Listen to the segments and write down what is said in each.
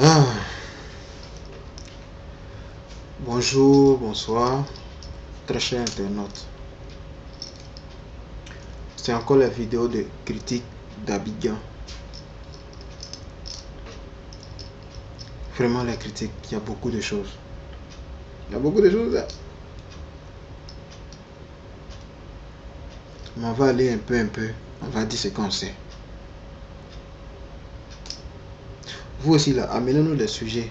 Ah, bonjour, bonsoir, très cher internaute. C'est encore la vidéo de critique d'Abidjan. Vraiment la critique, il y a beaucoup de choses. Il y a beaucoup de choses. Mais on va aller un peu. On va dire ce qu'on sait. Vous aussi là, amenez-nous les sujets.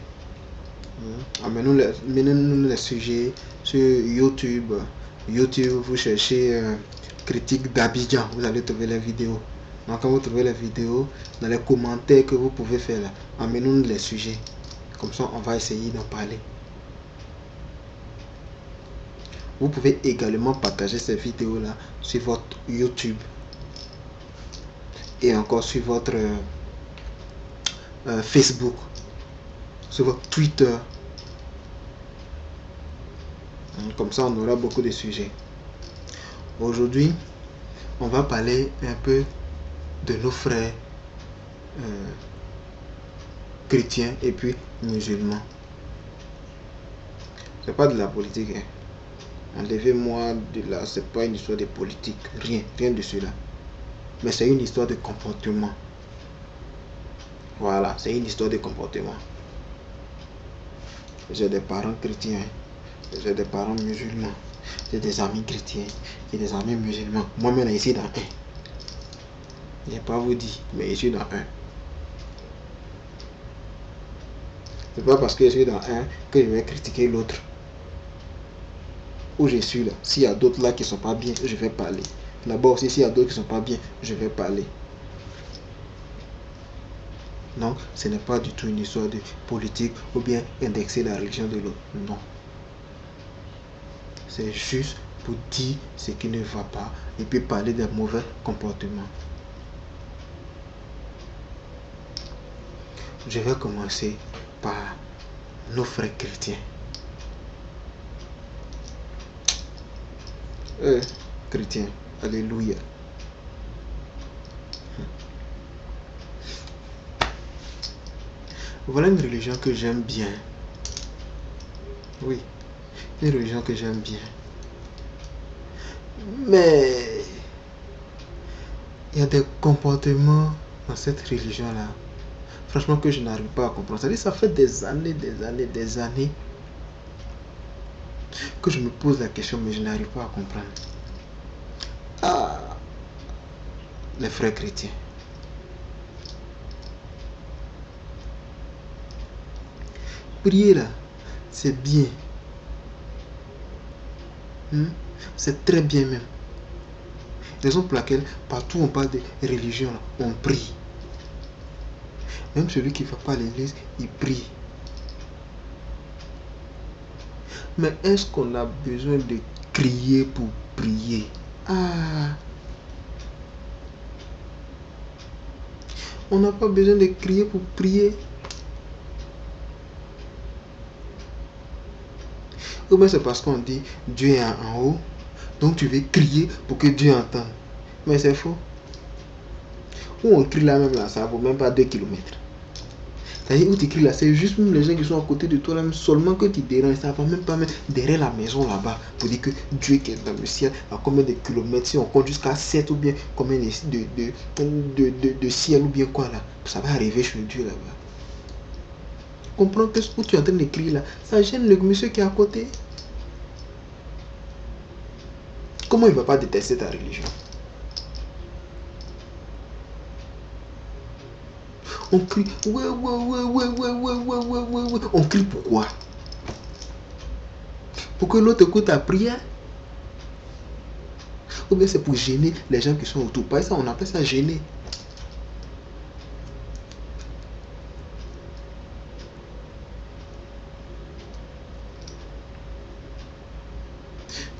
Amenez-nous les sujets sur YouTube. YouTube, vous cherchez critique d'Abidjan. Vous allez trouver les vidéos. Donc quand vous trouvez les vidéos, dans les commentaires que vous pouvez faire là, amenez-nous les sujets. Comme ça, on va essayer d'en parler. Vous pouvez également partager ces vidéos-là sur votre YouTube et encore sur votre Facebook, sur votre Twitter. Comme ça, on aura beaucoup de sujets. Aujourd'hui, on va parler un peu de nos frères chrétiens et puis musulmans. C'est pas de la politique. Enlevez-moi de là, c'est pas une histoire de politique. Rien de cela. Mais c'est une histoire de comportement. Voilà, c'est une histoire de comportement. J'ai des parents chrétiens, j'ai des parents musulmans, j'ai des amis chrétiens, j'ai des amis musulmans. Moi-même, ici dans un. Je ne vais pas vous dire, mais je suis dans un. C'est pas parce que je suis dans un que je vais critiquer l'autre. Où je suis là, s'il y a d'autres là qui ne sont pas bien, je vais parler. Là-bas aussi, s'il y a d'autres qui ne sont pas bien, je vais parler. Donc, ce n'est pas du tout une histoire de politique ou bien indexer la religion de l'autre. Non. C'est juste pour dire ce qui ne va pas et puis parler des mauvais comportements. Je vais commencer par nos frères chrétiens. Chrétiens, alléluia. Voilà une religion que j'aime bien. Oui, une religion que j'aime bien. Mais il y a des comportements dans cette religion-là, franchement, que je n'arrive pas à comprendre. C'est-à-dire, ça fait des années que je me pose la question, mais je n'arrive pas à comprendre. Ah, les frères chrétiens. Prier là, c'est bien. C'est très bien même. Raison pour laquelle, partout où on parle de religion, là, on prie. Même celui qui ne va pas à l'église, il prie. Mais est-ce qu'on a besoin de crier pour prier? On n'a pas besoin de crier pour prier. Ou bien c'est parce qu'on dit Dieu est en haut, donc tu veux crier pour que Dieu entende. Mais c'est faux. Où on crie là même là, ça ne vaut même pas 2 kilomètres. C'est-à-dire où tu cries là, c'est juste même les gens qui sont à côté de toi là, même seulement que tu déranges. Ça ne va même pas mettre derrière la maison là-bas pour dire que Dieu qui est dans le ciel à combien de kilomètres, si on compte jusqu'à 7 ou bien combien de ciel ou bien quoi là, ça va arriver chez Dieu là-bas. Comprends que ce que tu es en train de crier là, ça gêne le monsieur qui est à côté. Comment il ne va pas détester ta religion? On crie, ouais. On crie pourquoi? Pour que l'autre écoute ta prière? Ou bien c'est pour gêner les gens qui sont autour? Pas ça, on appelle ça gêner.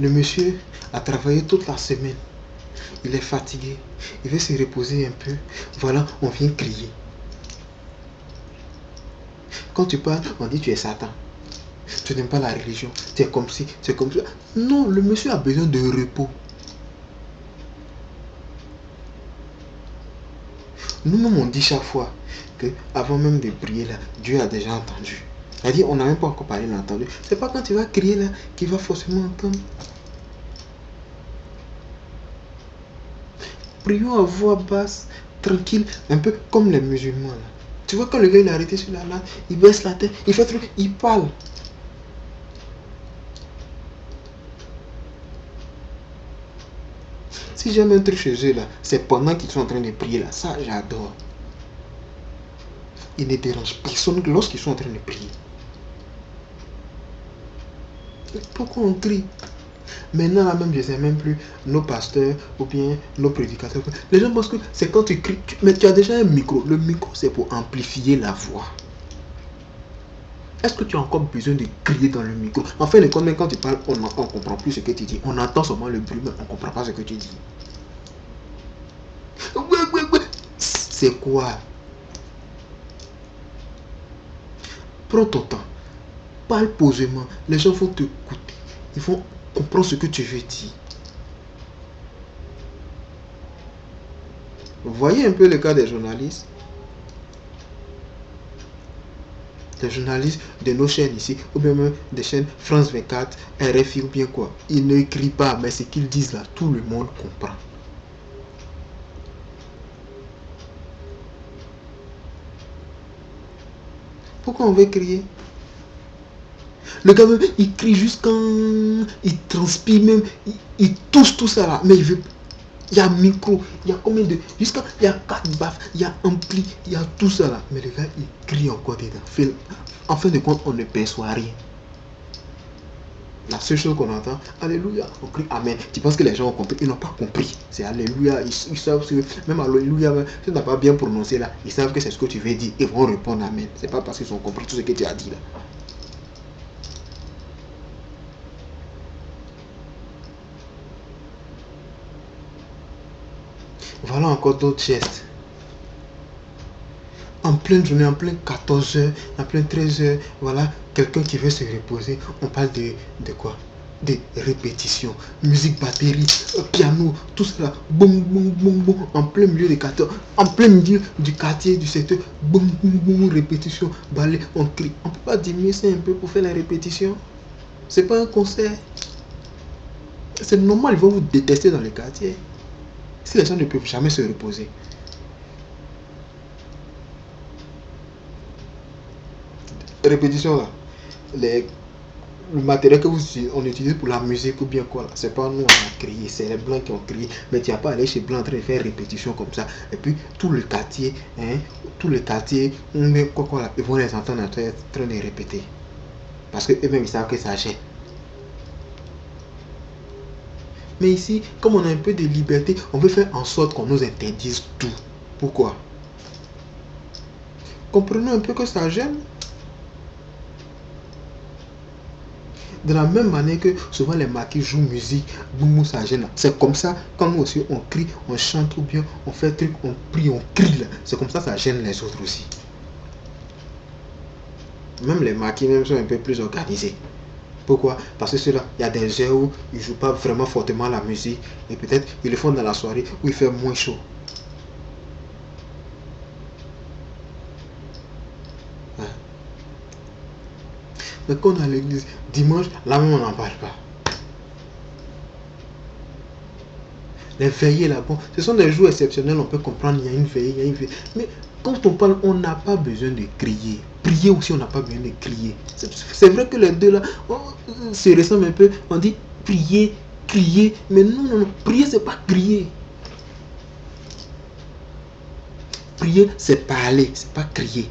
Le monsieur a travaillé toute la semaine. Il est fatigué. Il veut se reposer un peu. Voilà, on vient crier. Quand tu parles, on dit tu es Satan. Tu n'aimes pas la religion. Tu es comme ci, tu es comme ça. Non, le monsieur a besoin de repos. Nous-mêmes, on dit chaque fois que avant même de prier là, Dieu a déjà entendu. C'est-à-dire, on n'a même pas encore parlé, il a entendu. C'est pas quand tu vas crier là qu'il va forcément entendre. Prions à voix basse, tranquille, un peu comme les musulmans là. Tu vois, quand le gars il est arrêté sur la langue, il baisse la tête, il fait truc, il parle. Si j'aime un truc chez eux là, c'est pendant qu'ils sont en train de prier là. Ça, j'adore. Ils ne dérangent personne lorsqu'ils sont en train de prier. Pourquoi on crie? Maintenant là même, je ne sais même plus, nos pasteurs ou bien nos prédicateurs. Les gens pensent que c'est quand tu cries, mais tu as déjà un micro. Le micro, c'est pour amplifier la voix. Est-ce que tu as encore besoin de crier dans le micro? En fait, même quand tu parles, on ne comprend plus ce que tu dis. On entend seulement le bruit, mais on ne comprend pas ce que tu dis. C'est quoi? Prends ton temps. Parle posément. Les gens vont t'écouter. Ils vont comprendre ce que tu veux dire. Vous voyez un peu le cas des journalistes? Des journalistes de nos chaînes ici, ou même des chaînes France 24, RFI ou bien quoi. Ils ne crient pas, mais ce qu'ils disent là, tout le monde comprend. Pourquoi on veut crier? Le gars, il crie jusqu'à... Il transpire même, il touche tout ça là, mais il veut... Il y a un micro, il y a combien de... Jusqu'à... Il y a 4 baffes, il y a ampli, il y a tout ça là. Mais le gars, il crie encore dedans. En fin de compte, on ne perçoit rien. La seule chose qu'on entend, Alléluia, on crie Amen. Tu penses que les gens ont compris? Ils n'ont pas compris. C'est Alléluia. Ils savent que même Alléluia, si tu n'as pas bien prononcé là, ils savent que c'est ce que tu veux dire. Ils vont répondre Amen. C'est pas parce qu'ils ont compris tout ce que tu as dit là. Voilà encore d'autres gestes. En pleine journée, en plein 14h, en plein 13h, voilà, quelqu'un qui veut se reposer, on parle de quoi? De répétition, musique, batterie, piano, tout cela, boum, boum, boum, boum, en plein milieu des quartiers, en plein milieu du quartier, du secteur, boum, boum, boum, répétition, balai, on crie. On ne peut pas diminuer ça un peu pour faire la répétition? C'est pas un concert. C'est normal, ils vont vous détester dans les quartiers. Si les gens ne peuvent jamais se reposer. Répétition là, le matériel que on utilise pour la musique ou bien quoi là, c'est pas nous on a créé, c'est les blancs qui ont créé. Mais tu n'as pas allé chez blanc en train de faire répétition comme ça. Et puis tout le quartier, quoi là, ils vont les entendre en train de répéter. Parce que eux-mêmes ils savent que ça gêne. Mais ici, comme on a un peu de liberté, on veut faire en sorte qu'on nous interdise tout. Pourquoi? Comprenez un peu que ça gêne. De la même manière que souvent les maquis jouent musique, boum, ça gêne. C'est comme ça, quand nous aussi on crie, on chante ou bien on fait truc, on prie, on crie là. C'est comme ça gêne les autres aussi. Même les maquis même sont un peu plus organisés. Pourquoi? Parce que ceux-là, il y a des heures où ils ne jouent pas vraiment fortement la musique et peut-être ils le font dans la soirée où il fait moins chaud. Hein? Mais quand on est à l'église, dimanche, là même on n'en parle pas. Les veillées là, bon, ce sont des jours exceptionnels, on peut comprendre, il y a une veillée, il y a une veillée. Mais quand on parle, on n'a pas besoin de crier. Prier aussi, on n'a pas besoin de crier. C'est vrai que les deux là se ressemblent un peu. On dit prier, crier, mais non, non, non. Prier, c'est pas crier. Prier, c'est parler, c'est pas crier.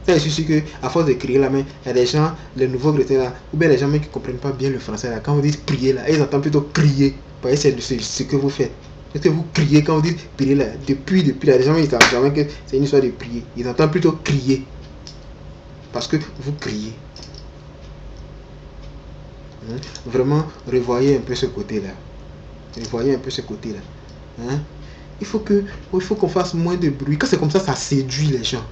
Je suis sûr qu'à force de crier là, mais il y a des gens, les nouveaux chrétiens là, ou bien les gens qui ne comprennent pas bien le français là, quand vous dites prier là, ils entendent plutôt crier. Vous voyez, c'est ce que vous faites. Est-ce que vous criez quand vous dites prier là? Depuis là, les gens ils ne savent jamais que c'est une histoire de prier. Ils entendent plutôt crier. Parce que vous criez. Vraiment, revoyez un peu ce côté-là. Revoyez un peu ce côté-là. Il faut qu'on fasse moins de bruit. Quand c'est comme ça séduit les gens.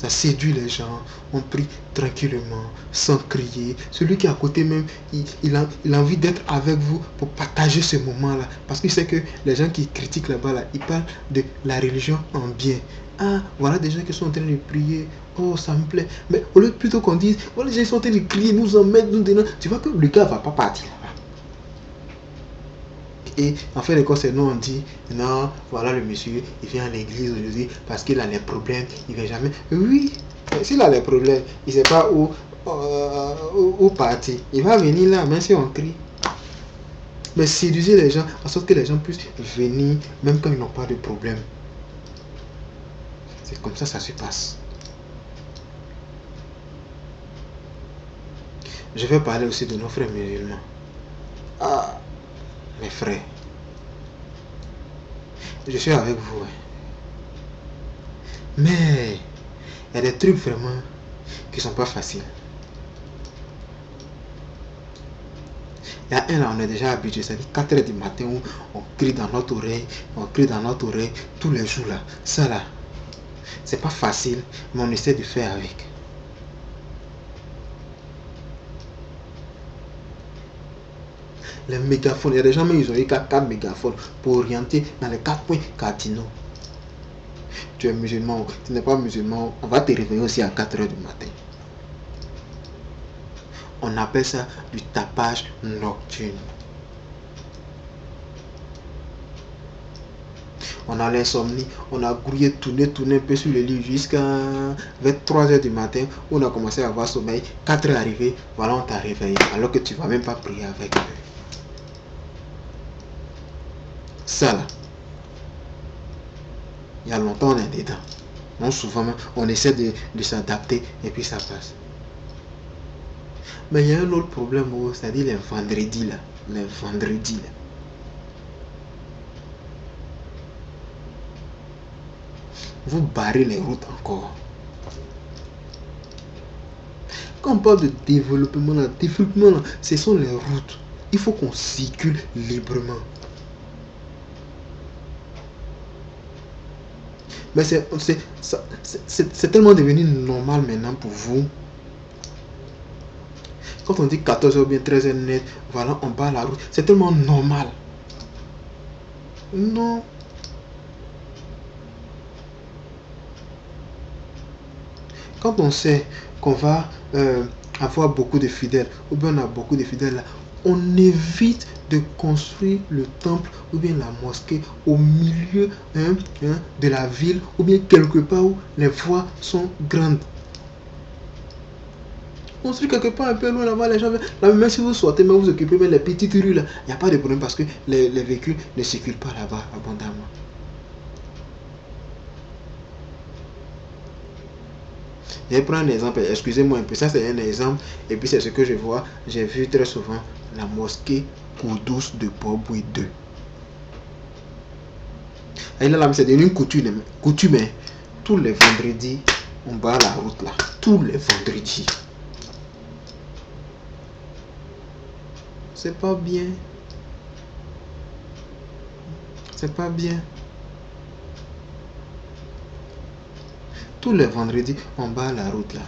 Ça séduit les gens. On prie tranquillement, sans crier. Celui qui est à côté même, il a envie d'être avec vous pour partager ce moment-là. Parce qu'il sait que les gens qui critiquent là-bas, là, ils parlent de la religion en bien. Ah, voilà des gens qui sont en train de prier. Oh, ça me plaît. Mais au lieu plutôt qu'on dise, voilà, les gens sont en train de crier, nous en mettre, nous donnant. Tu vois que le gars ne va pas partir. Et en fait, c'est nous on dit, non, voilà le monsieur, il vient à l'église aujourd'hui parce qu'il a les problèmes, il ne vient jamais. Oui, s'il a les problèmes, il ne sait pas où partir. Il va venir là, même si on crie. Mais séduisez les gens, en sorte que les gens puissent venir, même quand ils n'ont pas de problème. C'est comme ça se passe. Je vais parler aussi de nos frères musulmans. Ah, mes frères. Je suis avec vous. Mais il y a des trucs vraiment qui sont pas faciles. Il y a un là, on est déjà habitué, c'est-à-dire 4 h du matin où on crie dans notre oreille, tous les jours là. Ça là, c'est pas facile, mais on essaie de faire avec. Les mégaphones, il y a des gens, mais ils ont eu 4 mégaphones pour orienter dans les 4 points cardinaux. Tu es musulman, tu n'es pas musulman, on va te réveiller aussi à 4 h du matin. On appelle ça du tapage nocturne. On a l'insomnie, on a grouillé, tourné un peu sur le lit jusqu'à 3 h du matin, où on a commencé à avoir sommeil, 4 h arrivé, voilà on t'a réveillé, alors que tu ne vas même pas prier avec eux. Ça là, il y a longtemps on est dedans. Non, souvent on essaie de s'adapter et puis ça passe. Mais il y a un autre problème, c'est-à-dire les vendredis là. Les vendredis là. Vous barrez les routes encore. Quand on parle de développement là, ce sont les routes. Il faut qu'on circule librement. Mais c'est tellement devenu normal maintenant pour vous. Quand on dit 14 h ou bien 13 h net, voilà, on barre la route. C'est tellement normal. Non. Quand on sait qu'on va avoir beaucoup de fidèles, ou bien on a beaucoup de fidèles là, on évite de construire le temple ou bien la mosquée au milieu de la ville ou bien quelque part où les voies sont grandes. Construire quelque part un peu loin là-bas, les gens là, même si vous sortez, mais vous occupez même les petites rues là, il n'y a pas de problème parce que les véhicules ne circulent pas là-bas abondamment. Je vais prendre un exemple, excusez-moi un peu, ça c'est un exemple, et puis c'est ce que je vois, j'ai vu très souvent la mosquée Koudous de Port-Bouilly 2. Et là, c'est devenu une coutume, tous les vendredis, on barre la route là, tous les vendredis. C'est pas bien. C'est pas bien. Tous les vendredis, on barre la route là.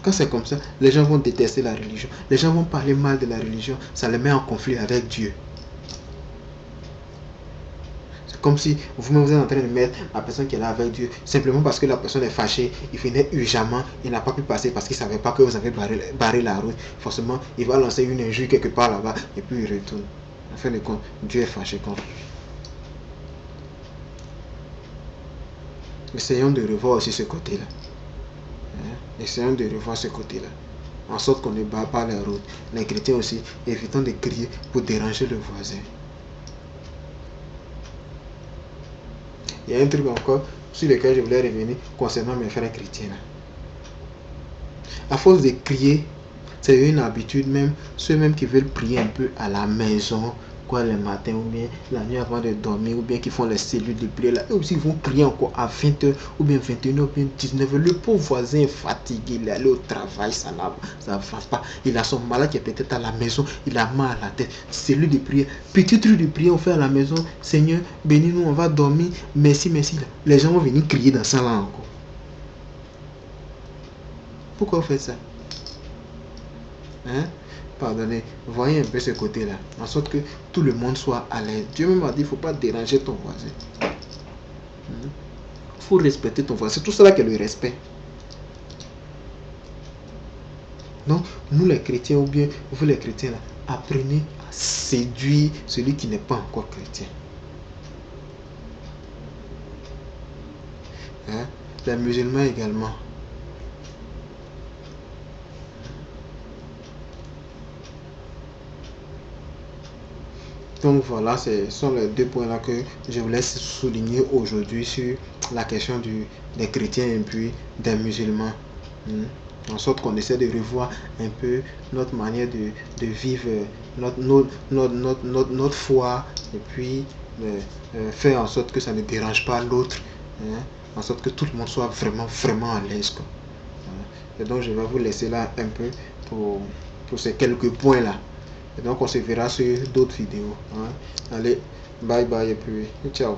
Quand c'est comme ça, les gens vont détester la religion. Les gens vont parler mal de la religion. Ça les met en conflit avec Dieu. C'est comme si vous-même vous êtes en train de mettre la personne qui est là avec Dieu. Simplement parce que la personne est fâchée. Il venait urgemment. Il n'a pas pu passer parce qu'il ne savait pas que vous avez barré la route. Forcément, il va lancer une injure quelque part là-bas. Et puis il retourne. En fin de compte, Dieu est fâché contre lui. Essayons de revoir aussi ce côté-là. Essayons de revoir ce côté-là. En sorte qu'on ne barre pas la route. Les chrétiens aussi, évitons de crier pour déranger le voisin. Il y a un truc encore sur lequel je voulais revenir concernant mes frères chrétiens. À force de crier, c'est une habitude même. Ceux même qui veulent prier un peu à la maison, quoi le matin ou bien la nuit avant de dormir ou bien qui font les cellules de prière là, eux aussi ils vont crier encore à 20h ou bien 21h ou bien 19h. Le pauvre voisin est fatigué, il est allé au travail, ça ne va pas. Il a son malade qui est peut-être à la maison, il a mal à la tête. Cellule de prière, petit truc de prière on fait à la maison. Seigneur, bénis-nous, on va dormir. Merci, merci. Les gens vont venir crier dans ça là encore. Pourquoi vous faites ça? Hein? Pardonnez, voyez un peu ce côté-là, en sorte que tout le monde soit à l'aise. Dieu même a dit, il ne faut pas déranger ton voisin. Il faut respecter ton voisin. C'est tout cela qui est le respect. Donc, nous les chrétiens, ou bien vous les chrétiens, là, apprenez à séduire celui qui n'est pas encore chrétien. Hein? Les musulmans également. Donc voilà, ce sont les deux points là que je voulais souligner aujourd'hui sur la question des chrétiens et puis des musulmans. En sorte qu'on essaie de revoir un peu notre manière de vivre notre foi et puis faire en sorte que ça ne dérange pas l'autre, hein, en sorte que tout le monde soit vraiment à l'aise. Et donc je vais vous laisser là un peu pour ces quelques points là. Et donc on se verra sur d'autres vidéos. Hein. Allez, bye bye et puis ciao.